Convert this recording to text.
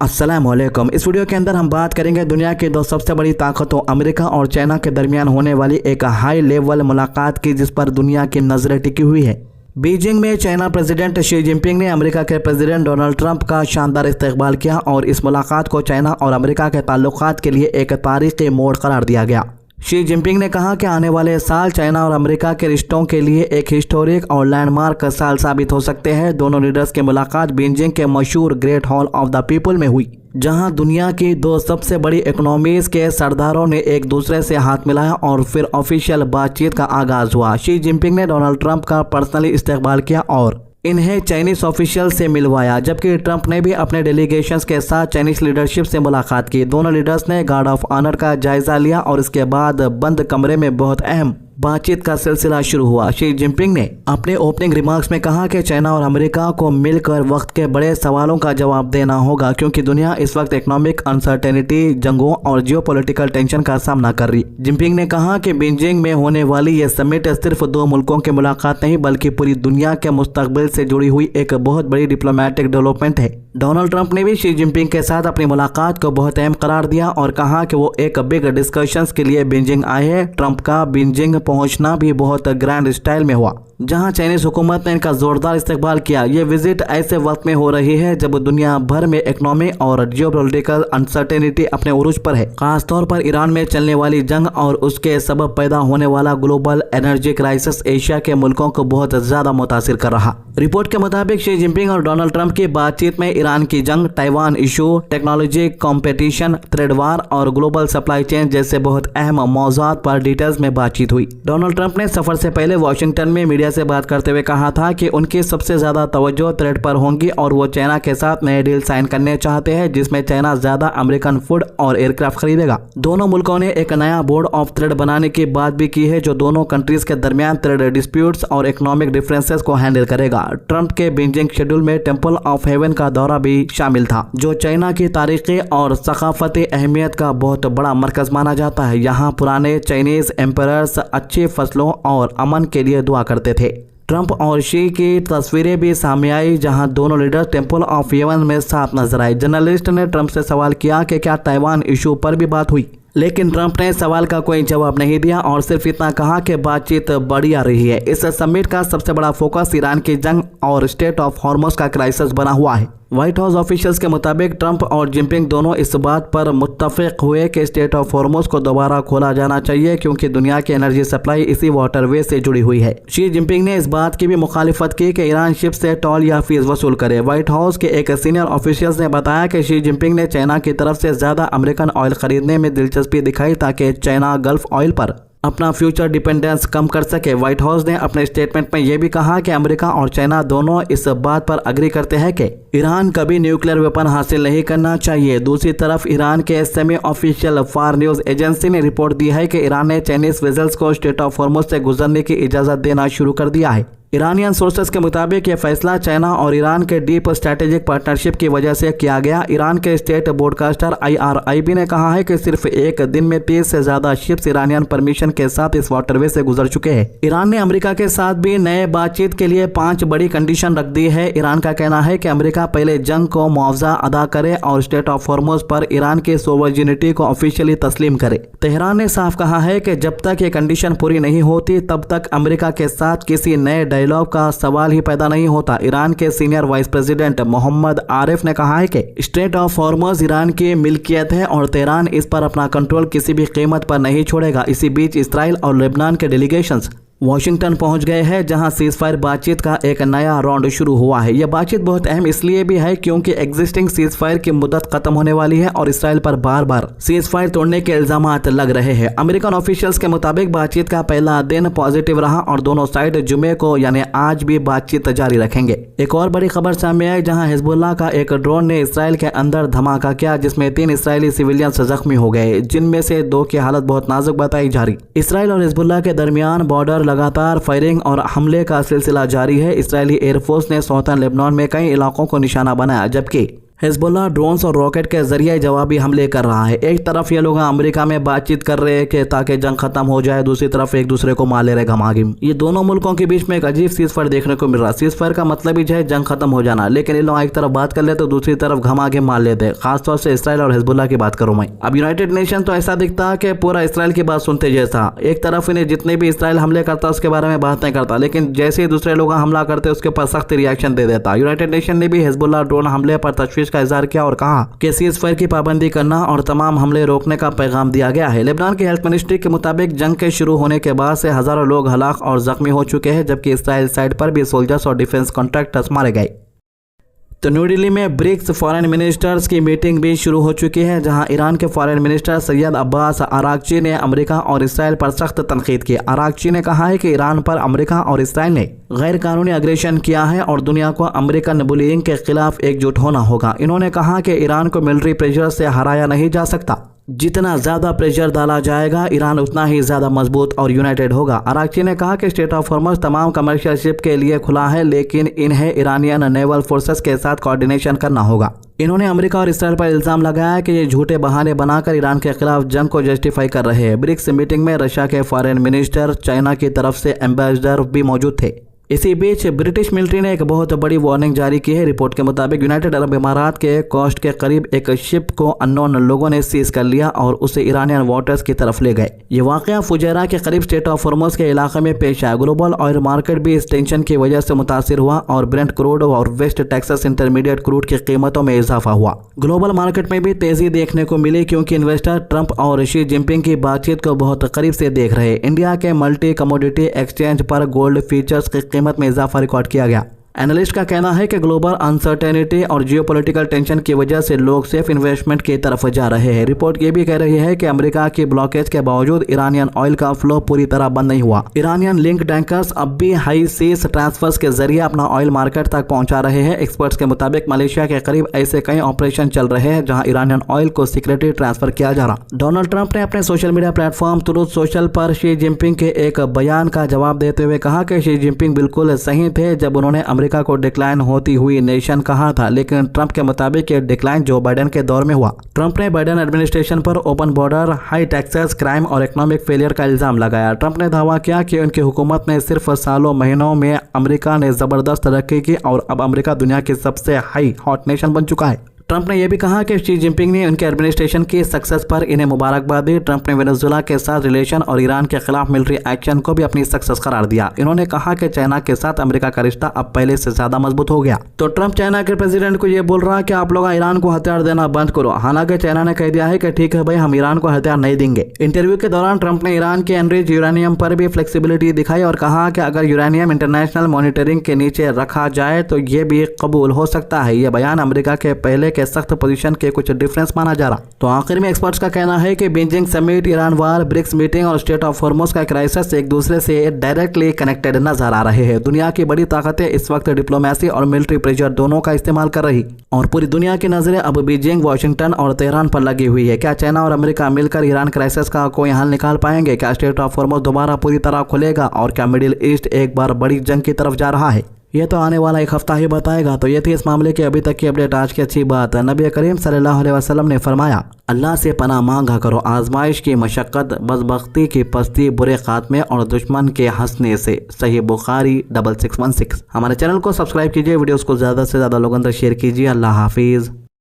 अस्सलामुअलैकुम। इस वीडियो के अंदर हम बात करेंगे दुनिया की दो सबसे बड़ी ताकतों अमेरिका और चाइना के दरमियान होने वाली एक हाई लेवल मुलाकात की, जिस पर दुनिया की नजरें टिकी हुई है। बीजिंग में चाइना प्रेसिडेंट शी जिनपिंग ने अमेरिका के प्रेसिडेंट डोनाल्ड ट्रंप का शानदार इस्तकबाल किया और इस मुलाकात को चाइना और अमेरिका के ताल्लुकात के लिए एक तारीखी मोड़ करार दिया गया। शी जिनपिंग ने कहा कि आने वाले साल चाइना और अमेरिका के रिश्तों के लिए एक हिस्टोरिक और लैंडमार्क साल साबित हो सकते हैं। दोनों लीडर्स की मुलाकात बीजिंग के मशहूर great hall of the people में हुई, जहां दुनिया की दो सबसे बड़ी इकोनॉमीज के सरदारों ने एक दूसरे से हाथ मिलाया और फिर ऑफिशियल बातचीत का आगाज हुआ। शी जिनपिंग ने डोनाल्ड ट्रंप का पर्सनली इस्तकबाल किया और इन्हें चाइनीज ऑफिशियल से मिलवाया, जबकि ट्रंप ने भी अपने डेलीगेशंस के साथ चाइनीज लीडरशिप से मुलाकात की। दोनों लीडर्स ने गार्ड ऑफ ऑनर का जायजा लिया और इसके बाद बंद कमरे में बहुत अहम बातचीत का सिलसिला शुरू हुआ। शी जिनपिंग ने अपने ओपनिंग रिमार्क्स में कहा कि चाइना और अमेरिका को मिलकर वक्त के बड़े सवालों का जवाब देना होगा, क्योंकि दुनिया इस वक्त इकोनॉमिक अनसर्टेनिटी, जंगों और जियोपॉलिटिकल टेंशन का सामना कर रही। जिनपिंग ने कहा कि बीजिंग में होने वाली यह समिट सिर्फ दो मुल्कों की मुलाकात नहीं, बल्कि पूरी दुनिया के मुस्तकबिल से जुड़ी हुई एक बहुत बड़ी डिप्लोमेटिक डेवलपमेंट है। डोनाल्ड ट्रंप ने भी शी जिनपिंग के साथ अपनी मुलाकात को बहुत अहम करार दिया और कहा कि वो एक बिग डिस्कशंस के लिए बीजिंग आए हैं। ट्रंप का बीजिंग पहुंचना भी बहुत ग्रैंड स्टाइल में हुआ, जहां चाइनीज हुकूमत ने इनका जोरदार इस्तकबाल किया। ये विजिट ऐसे वक्त में हो रही है जब दुनिया भर में इकोनॉमी और जियोपॉलिटिकल अनसर्टेनिटी अपने उरूज पर है, खासतौर पर ईरान में चलने वाली जंग और उसके सबब पैदा होने वाला ग्लोबल एनर्जी क्राइसिस एशिया के मुल्कों को बहुत ज्यादा मुतासिर कर रहा। रिपोर्ट के मुताबिक शी जिनपिंग और डोनाल्ड ट्रंप की बातचीत में ईरान की जंग, Taiwan issue, technology competition, trade war और ग्लोबल सप्लाई चेन जैसे बहुत अहम मौज़ूआत पर डिटेल्स में बातचीत हुई। डोनाल्ड ट्रंप ने सफर से पहले वॉशिंगटन में मीडिया से बात करते हुए कहा था कि उनकी सबसे ज्यादा तवज्जो ट्रेड पर होंगी और वो चाइना के साथ नए डील साइन करने चाहते हैं, जिसमें चाइना ज्यादा अमेरिकन फूड और एयरक्राफ्ट खरीदेगा। दोनों मुल्कों ने एक नया बोर्ड ऑफ ट्रेड बनाने की बात भी की है, जो दोनों कंट्रीज के दरमियान ट्रेड डिस्प्यूट्स और इकोनॉमिक डिफरेंसेस को हैंडल करेगा। ट्रंप के बीजिंग शेड्यूल में टेम्पल ऑफ हेवन का दौरा भी शामिल था, जो चाइना की तारीखी और सकाफती अहमियत का बहुत बड़ा मरकज माना जाता है। यहाँ पुराने चाइनीज एम्परर्स अच्छी फसलों और अमन के लिए दुआ करते थे। ट्रंप और शी की तस्वीरें भी सामने आई, जहां दोनों लीडर टेम्पल ऑफ हेवन में साथ नजर आए। जर्नलिस्ट ने ट्रंप से सवाल किया कि क्या ताइवान इशू पर भी बात हुई, लेकिन ट्रंप ने सवाल का कोई जवाब नहीं दिया और सिर्फ इतना कहा कि बातचीत बढ़ी आ रही है। इस समिट का सबसे बड़ा फोकस ईरान की जंग और स्टेट ऑफ हॉर्मुज़ का क्राइसिस बना हुआ है। व्हाइट हाउस ऑफिशियल्स के मुताबिक ट्रंप और जिनपिंग दोनों इस बात पर मुत्तफिक हुए कि स्टेट ऑफ हॉर्मुज़ को दोबारा खोला जाना चाहिए, क्योंकि दुनिया की एनर्जी सप्लाई इसी वाटरवे से जुड़ी हुई है। शी जिनपिंग ने इस बात की भी मुखालिफत की कि ईरान शिप से टोल या फीस वसूल करे। व्हाइट हाउस के एक सीनियर ऑफिशियल्स ने बताया कि शी जिनपिंग ने चाइना की तरफ से ज्यादा अमेरिकन ऑयल खरीदने में दिलचस्पी दिखाई, ताकि चाइना गल्फ ऑयल पर अपना फ्यूचर डिपेंडेंस कम कर सके। व्हाइट हाउस ने अपने स्टेटमेंट में यह भी कहा कि अमेरिका और चाइना दोनों इस बात पर अग्री करते हैं कि ईरान कभी न्यूक्लियर वेपन हासिल नहीं करना चाहिए। दूसरी तरफ ईरान के सेमी ऑफिशियल फार न्यूज एजेंसी ने रिपोर्ट दी है कि ईरान ने चाइनीज वेजल्स को स्टेट ऑफ हॉर्मुज़ से गुजरने की इजाजत देना शुरू कर दिया है। ईरानियन सोर्सेस के मुताबिक यह फैसला चाइना और ईरान के डीप स्ट्रैटेजिक पार्टनरशिप की वजह से किया गया। ईरान के स्टेट ब्रॉडकास्टर IRIB ने कहा है कि सिर्फ एक दिन में 30 से ज्यादा शिप्स ईरानियन परमिशन के साथ इस वाटरवे से गुजर चुके हैं। ईरान ने अमेरिका के साथ भी नए बातचीत के लिए 5 बड़ी कंडीशन रख दी है। ईरान का कहना है कि अमेरिका पहले जंग को मुआवजा अदा करे और स्टेट ऑफ हॉर्मुज़ पर ईरान की सोवरेनिटी को ऑफिशियली तस्लीम करे। तेहरान ने साफ कहा है कि जब तक ये कंडीशन पूरी नहीं होती, तब तक अमेरिका के साथ किसी नए डायलॉग का सवाल ही पैदा नहीं होता। ईरान के senior vice president Mohammad Aref ने कहा है कि स्टेट ऑफ हॉर्मुज़ ईरान की मिल्कियत है और तेहरान इस पर अपना कंट्रोल किसी भी कीमत पर नहीं छोड़ेगा। इसी बीच इस्राइल और लेबनान के डेलीगेशंस वाशिंगटन पहुंच गए हैं, जहां सीजफायर बातचीत का एक नया राउंड शुरू हुआ है। यह बातचीत बहुत अहम इसलिए भी है क्योंकि एग्जिस्टिंग सीजफायर की मुद्दत खत्म होने वाली है और इसराइल पर बार बार सीजफायर तोड़ने के इल्जामात लग रहे हैं। अमेरिकन ऑफिशियल्स के मुताबिक बातचीत का पहला दिन पॉजिटिव रहा और दोनों साइड जुमे को यानी आज भी बातचीत जारी रखेंगे। एक और बड़ी खबर सामने आई, जहाँ हिजबुल्लाह का एक ड्रोन ने इसराइल के अंदर धमाका किया, जिसमें 3 इसराइली सिविलियंस जख्मी हो गए, जिनमें से 2 की हालत बहुत नाजुक बताई जा रही। इसराइल और हिजबुल्लाह के दरमियान बॉर्डर लगातार फायरिंग और हमले का सिलसिला जारी है। इजरायली एयरफोर्स ने सौतन लेबनान में कई इलाकों को निशाना बनाया, जबकि हिजबुल्लाह ड्रोन्स और रॉकेट के जरिए जवाबी हमले कर रहा है। एक तरफ ये लोग अमेरिका में बातचीत कर रहे हैं कि ताकि जंग खत्म हो जाए, दूसरी तरफ एक दूसरे को मार ले रहे घमागिम। ये दोनों मुल्कों के बीच में एक अजीब सीजफायर देखने को मिल रहा है। सीजफायर का मतलब ही है जंग खत्म हो जाना, लेकिन ये लोग एक तरफ बात कर लेते तो दूसरी तरफ घमागिम मार लेते। खासतौर से इसराइल और हिजबुल्लाह की बात करूं मैं। अब यूनाइटेड नेशन तो ऐसा दिखता है कि पूरा इसराइल की बात सुनते जैसा। एक तरफ इन्हें जितने भी इसराइल हमले करता उसके बारे में बात नहीं करता, लेकिन जैसे ही दूसरे लोग हमला करते उसके ऊपर सख्त रिएक्शन दे देता। यूनाइटेड नेशन ने भी हिजबुल्लाह ड्रोन हमले पर तशवीश का इजहार किया और कहा कि सीजफायर की पाबंदी करना और तमाम हमले रोकने का पैगाम दिया गया है। लेबनान की हेल्थ मिनिस्ट्री के मुताबिक जंग के शुरू होने के बाद से हजारों लोग हलाक और जख्मी हो चुके हैं, जबकि इसराइल साइड पर भी सोल्जर्स और डिफेंस कॉन्ट्रैक्टर्स मारे गए। तो न्यू दिल्ली में ब्रिक्स फॉरेन मिनिस्टर्स की मीटिंग भी शुरू हो चुकी है, जहां ईरान के foreign minister Syed Abbas Araghchi ने अमेरिका और इसराइल पर सख्त तनकीद की। अरागची ने कहा है कि ईरान पर अमेरिका और इसराइल ने गैर कानूनी अग्रेशन किया है और दुनिया को अमेरिकन बुलिंग के खिलाफ एकजुट होना होगा। इन्होंने कहा कि ईरान को मिलिट्री प्रेशर से हराया नहीं जा सकता। जितना ज्यादा प्रेशर डाला जाएगा ईरान उतना ही ज्यादा मजबूत और यूनाइटेड होगा। अरागची ने कहा कि स्टेट ऑफ हॉर्मज़ तमाम कमर्शियल शिप के लिए खुला है, लेकिन इन्हें ईरानियन नेवल फोर्सेस के साथ कोऑर्डिनेशन करना होगा। इन्होंने अमेरिका और इसराइल पर इल्जाम लगाया कि ये झूठे बहाने बनाकर ईरान के खिलाफ जंग को जस्टिफाई कर रहे हैं। ब्रिक्स मीटिंग में रशिया के फॉरेन मिनिस्टर, चाइना की तरफ से एम्बेसडर भी मौजूद थे। इसी बीच ब्रिटिश मिलिट्री ने एक बहुत बड़ी वार्निंग जारी की है। रिपोर्ट के मुताबिक यूनाइटेड अरब इमारात के कोस्ट के करीब एक शिप को अननोन लोगों ने सीज कर लिया और उसे ईरानियन वाटर्स की तरफ ले गए। ये वाकया फुजैरा के करीब स्टेट ऑफ हॉर्मज़ के इलाके में पेश आया। ग्लोबल ऑयल मार्केट भी इस टेंशन की वजह से मुतासिर हुआ और ब्रेंट क्रूड और वेस्ट टेक्सास इंटरमीडिएट क्रूड की कीमतों में इजाफा हुआ। ग्लोबल मार्केट में भी तेजी देखने को मिली क्योंकि इन्वेस्टर ट्रंप और शी जिनपिंग की बातचीत को बहुत करीब से देख रहे। इंडिया के मल्टी कमोडिटी एक्सचेंज पर गोल्ड फ्यूचर्स की कीमत में इजाफा रिकॉर्ड किया गया। एनालिस्ट का कहना है कि ग्लोबल अनसर्टेनिटी और जियोपॉलिटिकल टेंशन की वजह से लोग सेफ इन्वेस्टमेंट की तरफ जा रहे हैं। रिपोर्ट ये भी कह रही है कि अमेरिका की ब्लॉकेज के बावजूद ईरानियन ऑयल का फ्लो पूरी तरह बंद नहीं हुआ। ईरानियन लिंक टैंकर्स अब भी हाई सीज ट्रांसफर्स के जरिए अपना ऑयल मार्केट तक पहुंचा रहे हैं। एक्सपर्ट्स के मुताबिक मलेशिया के करीब ऐसे कई ऑपरेशन चल रहे हैं जहां ईरानियन ऑयल को सीक्रेटली ट्रांसफर किया जा रहा। डोनाल्ड ट्रंप ने अपने social media platform truth social पर शी जिनपिंग के एक बयान का जवाब देते हुए कहा कि शी जिनपिंग बिल्कुल सही थे जब उन्होंने अमेरिका को डिक्लाइन होती हुई नेशन कहा था, लेकिन ट्रंप के मुताबिक ये डिक्लाइन जो बाइडेन के दौर में हुआ। ट्रंप ने बाइडेन एडमिनिस्ट्रेशन पर open border, high taxes, crime और इकोनॉमिक फेलियर का इल्जाम लगाया। ट्रंप ने दावा किया कि उनकी हुकूमत ने सिर्फ सालों महीनों में अमेरिका ने जबरदस्त तरक्की की और अब अमेरिका दुनिया की सबसे हाई हॉट नेशन बन चुका है। ट्रंप ने यह भी कहा कि शी जिनपिंग ने उनके एडमिनिस्ट्रेशन की सक्सेस पर इन्हें मुबारकबाद दी। ट्रंप ने वेनेजुएला के साथ रिलेशन और ईरान के खिलाफ मिलिट्री एक्शन को भी अपनी सक्सेस करार दिया। इन्होंने कहा कि चाइना के साथ अमेरिका का रिश्ता अब पहले से ज्यादा मजबूत हो गया। तो ट्रंप चाइना के प्रेसिडेंट को यह बोल रहा है कि आप लोग ईरान को हथियार देना बंद करो। हालांकि चाइना ने कह दिया है कि ठीक है भाई, हम ईरान को हथियार नहीं देंगे। इंटरव्यू के दौरान ट्रंप ने ईरान के एनरिच यूरेनियम पर भी फ्लेक्सिबिलिटी दिखाई और कहा कि अगर यूरेनियम इंटरनेशनल मॉनिटरिंग के नीचे रखा जाए तो ये भी कबूल हो सकता है। यह बयान अमेरिका के पहले के सख्त पोजीशन के कुछ डिफरेंस माना जा रहा। तो आखिर में एक्सपर्ट्स का कहना है कि बीजिंग समिट, ईरान वार, ब्रिक्स मीटिंग और स्टेट ऑफ हॉर्मज़ का क्राइसिस एक दूसरे से डायरेक्टली कनेक्टेड नजर आ रहे हैं। दुनिया की बड़ी ताकतें इस वक्त डिप्लोमेसी और मिलिट्री प्रेशर दोनों का इस्तेमाल कर रही और पूरी दुनिया की नजरें अब बीजिंग, वाशिंगटन और तेहरान पर लगी हुई है। क्या चाइना और अमेरिका मिलकर ईरान क्राइसिस का कोई हल निकाल पाएंगे? क्या स्टेट ऑफ हॉर्मज़ दोबारा पूरी तरह खुलेगा और क्या मिडिल ईस्ट एक बार बड़ी जंग की तरफ जा रहा है? ये तो आने वाला एक हफ्ता ही बताएगा। तो ये थी इस मामले की अभी तक की अपडेट। आज की अच्छी बात, नबी करीम सल्लल्लाहु अलैहि वसल्लम ने फरमाया, अल्लाह से पनाह मांगा करो आजमाइश की मशक्क़त, बदबख्ती की पस्ती, बुरे खात्मे और दुश्मन के हंसने से। सही बुखारी 6616। हमारे चैनल को सब्सक्राइब कीजिए, वीडियोस को ज़्यादा से ज़्यादा लोगों तक शेयर कीजिए। अल्लाह हाफिज़।